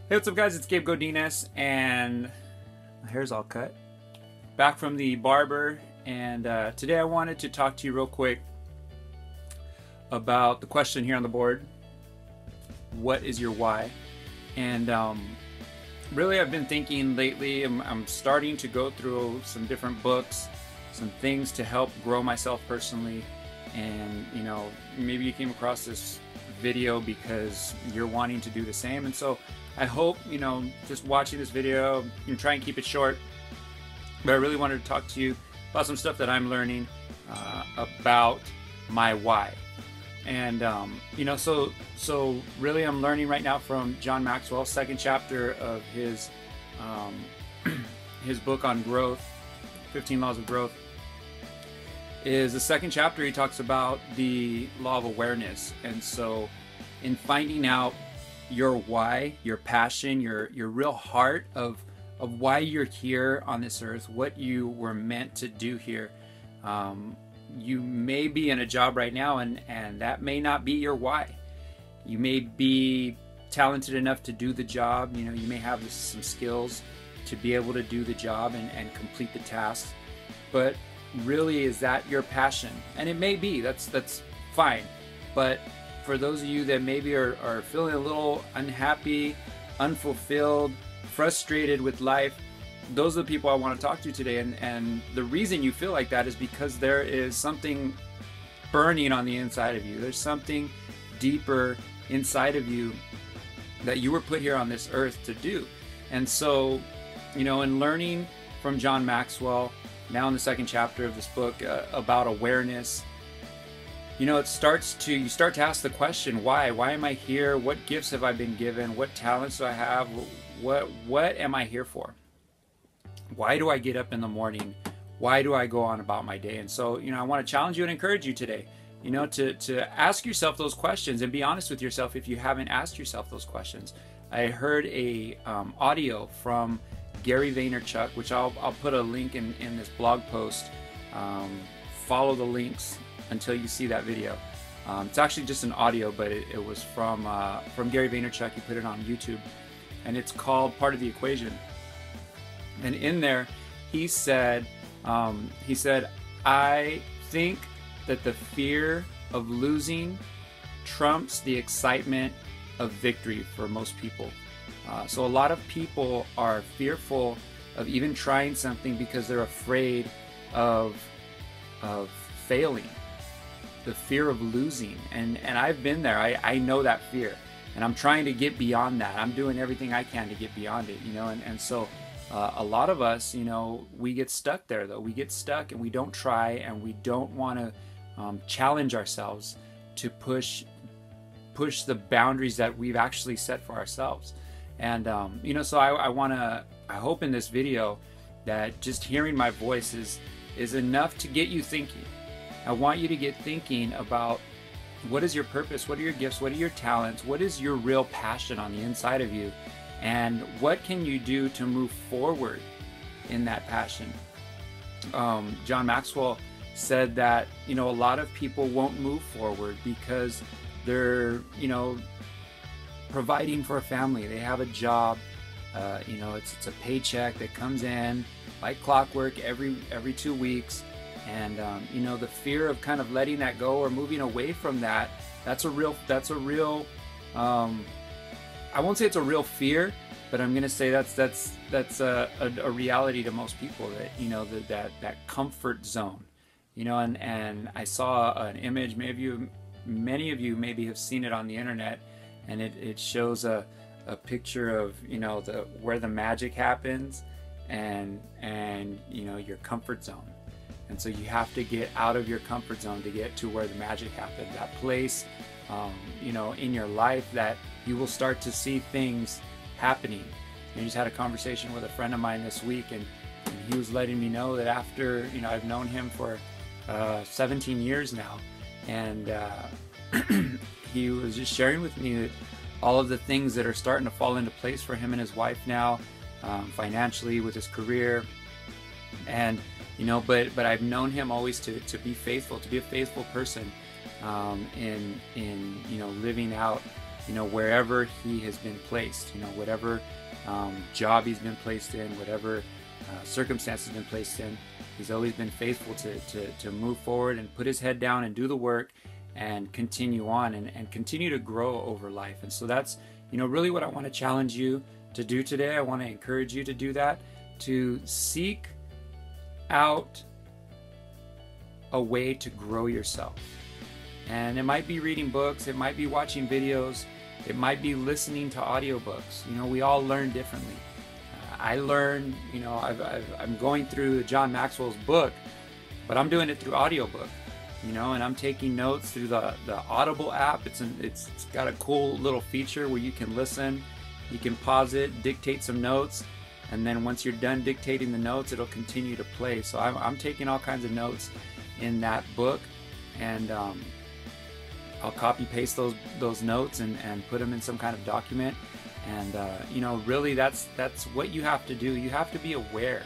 Hey, what's up guys, it's Gabe Godinez and my hair's all cut. Back from the barber, and today I wanted to talk to you real quick about the question here on the board. What is your why? And really I've been thinking lately, I'm starting to go through some different books, some things to help grow myself personally. And maybe you came across this video because you're wanting to do the same, and so I hope just watching this video, you can try and keep it short, but I really wanted to talk to you about some stuff that I'm learning about my why. And so really I'm learning right now from John Maxwell's second chapter of his his book on growth, 15 Laws of Growth. Is the second chapter. He talks about the law of awareness. And so in finding out your why, your passion, your real heart of why you're here on this earth, what you were meant to do here. You may be in a job right now and that may not be your why. You may be talented enough to do the job. You may have some skills to be able to do the job and complete the task. But really, is that your passion? And it may be, that's fine. But for those of you that maybe are feeling a little unhappy, unfulfilled, frustrated with life, those are the people I want to talk to today. And the reason you feel like that is because there is something burning on the inside of you. There's something deeper inside of you that you were put here on this earth to do. And so, in learning from John Maxwell, now in the second chapter of this book about awareness, you start to ask the question, why am I here? What gifts have I been given? What talents do I have? What am I here for? Why do I get up in the morning? Why do I go on about my day? And so I want to challenge you and encourage you today, to ask yourself those questions and be honest with yourself if you haven't asked yourself those questions. I heard a audio from Gary Vaynerchuk, which I'll put a link in this blog post. Follow the links until you see that video. It's actually just an audio, but it was from Gary Vaynerchuk. He put it on YouTube, and it's called Part of the Equation. And in there, he said, I think that the fear of losing trumps the excitement of victory for most people. So a lot of people are fearful of even trying something because they're afraid of failing, the fear of losing. And I've been there. I know that fear, and I'm trying to get beyond that. I'm doing everything I can to get beyond it, and so a lot of us, we get stuck there though. We get stuck and we don't try, and we don't want to challenge ourselves to push the boundaries that we've actually set for ourselves. And so I hope in this video that just hearing my voice is enough to get you thinking. I want you to get thinking about what is your purpose, what are your gifts, what are your talents, what is your real passion on the inside of you, and what can you do to move forward in that passion. John Maxwell said that a lot of people won't move forward because they're providing for a family. They have a job, it's a paycheck that comes in like clockwork every 2 weeks, and the fear of kind of letting that go or moving away from that, that's a real I won't say it's a real fear, but I'm gonna say that's a reality to most people, that that comfort zone, and I saw an image, many of you maybe have seen it on the internet, and it shows a picture of where the magic happens, and your comfort zone. And so you have to get out of your comfort zone to get to where the magic happens, that place in your life that you will start to see things happening. I just had a conversation with a friend of mine this week, and he was letting me know that after I've known him for 17 years now, and he was just sharing with me that all of the things that are starting to fall into place for him and his wife now, financially, with his career, and but I've known him always to be faithful, to be a faithful person, in living out you know, wherever he has been placed, you know, whatever job he's been placed in, whatever circumstance he's been placed in. He's always been faithful to move forward and put his head down and do the work and continue on and continue to grow over life. And so that's, you know, really what I want to challenge you to do today. I want to encourage you to do that, to seek out a way to grow yourself. And it might be reading books, it might be watching videos, it might be listening to audiobooks. You know, we all learn differently. I learn, you know, I'm going through John Maxwell's book, but I'm doing it through audiobook, you know, and I'm taking notes through the Audible app. It's got a cool little feature where you can listen, you can pause it, dictate some notes, and then once you're done dictating the notes, it'll continue to play. So I'm taking all kinds of notes in that book, and I'll copy paste those notes and put them in some kind of document. And you know, really that's what you have to do. You have to be aware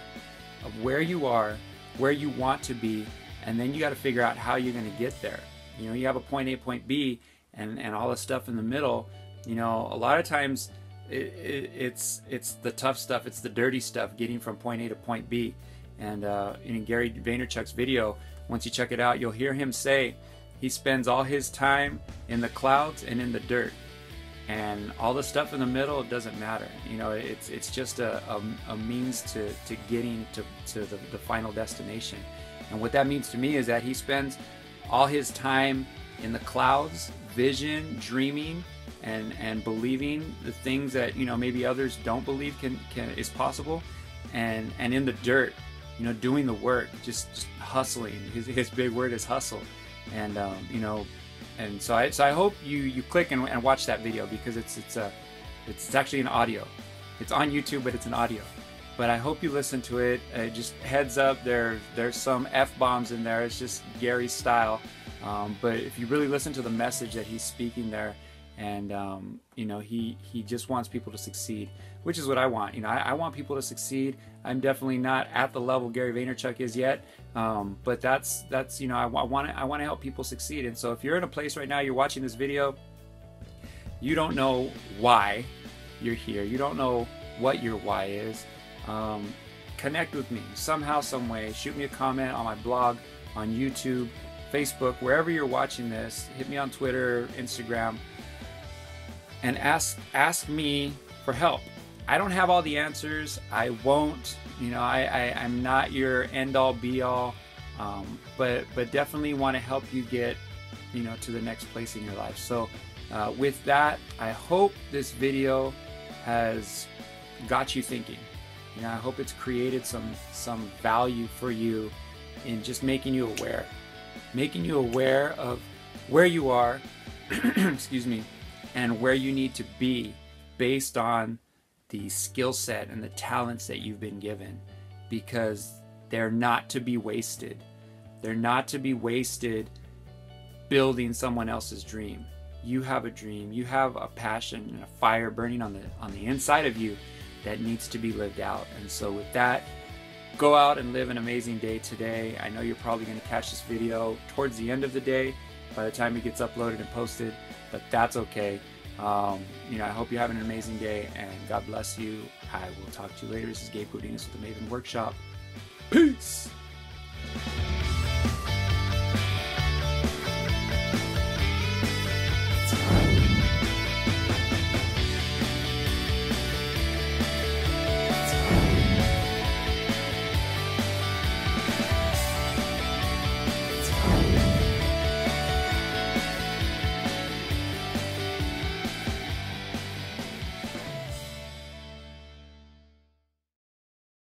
of where you are, where you want to be, and then you got to figure out how you're going to get there. You know, you have a point A, point B, and all the stuff in the middle. You know, a lot of times it's the tough stuff, it's the dirty stuff, getting from point A to point B. And in Gary Vaynerchuk's video, once you check it out, you'll hear him say he spends all his time in the clouds and in the dirt, and all the stuff in the middle doesn't matter. You know, it's just a means to getting to the final destination. And what that means to me is that he spends all his time in the clouds, vision, dreaming, and believing the things that, you know, maybe others don't believe is possible, and in the dirt, you know, doing the work, just hustling. His big word is hustle. And you know, and so I hope you click and watch that video, because it's actually an audio. It's on YouTube, but it's an audio. But I hope you listen to it. Just heads up, there's some F-bombs in there. It's just Gary's style. But if you really listen to the message that he's speaking there, and you know, he just wants people to succeed, which is what I want. You know, I want people to succeed. I'm definitely not at the level Gary Vaynerchuk is yet, but that's you know, I want to help people succeed. And so if you're in a place right now, you're watching this video, you don't know why you're here, you don't know what your why is, connect with me somehow, some way. Shoot me a comment on my blog, on YouTube, Facebook, wherever you're watching this. Hit me on Twitter, Instagram, and ask me for help. I don't have all the answers. I won't. You know, I'm not your end-all be-all, but definitely want to help you get, you know, to the next place in your life. So with that, I hope this video has got you thinking. You know, I hope it's created some value for you in just making you aware of where you are, excuse me, and where you need to be based on the skill set and the talents that you've been given, because they're not to be wasted. They're not to be wasted building someone else's dream. You have a dream, you have a passion and a fire burning on the inside of you that needs to be lived out. And so with that, go out and live an amazing day today. I know you're probably going to catch this video towards the end of the day by the time it gets uploaded and posted, but that's okay. You know, I hope you're having an amazing day, and God bless you. I will talk to you later. This is Gabe with the Maven Workshop. Peace.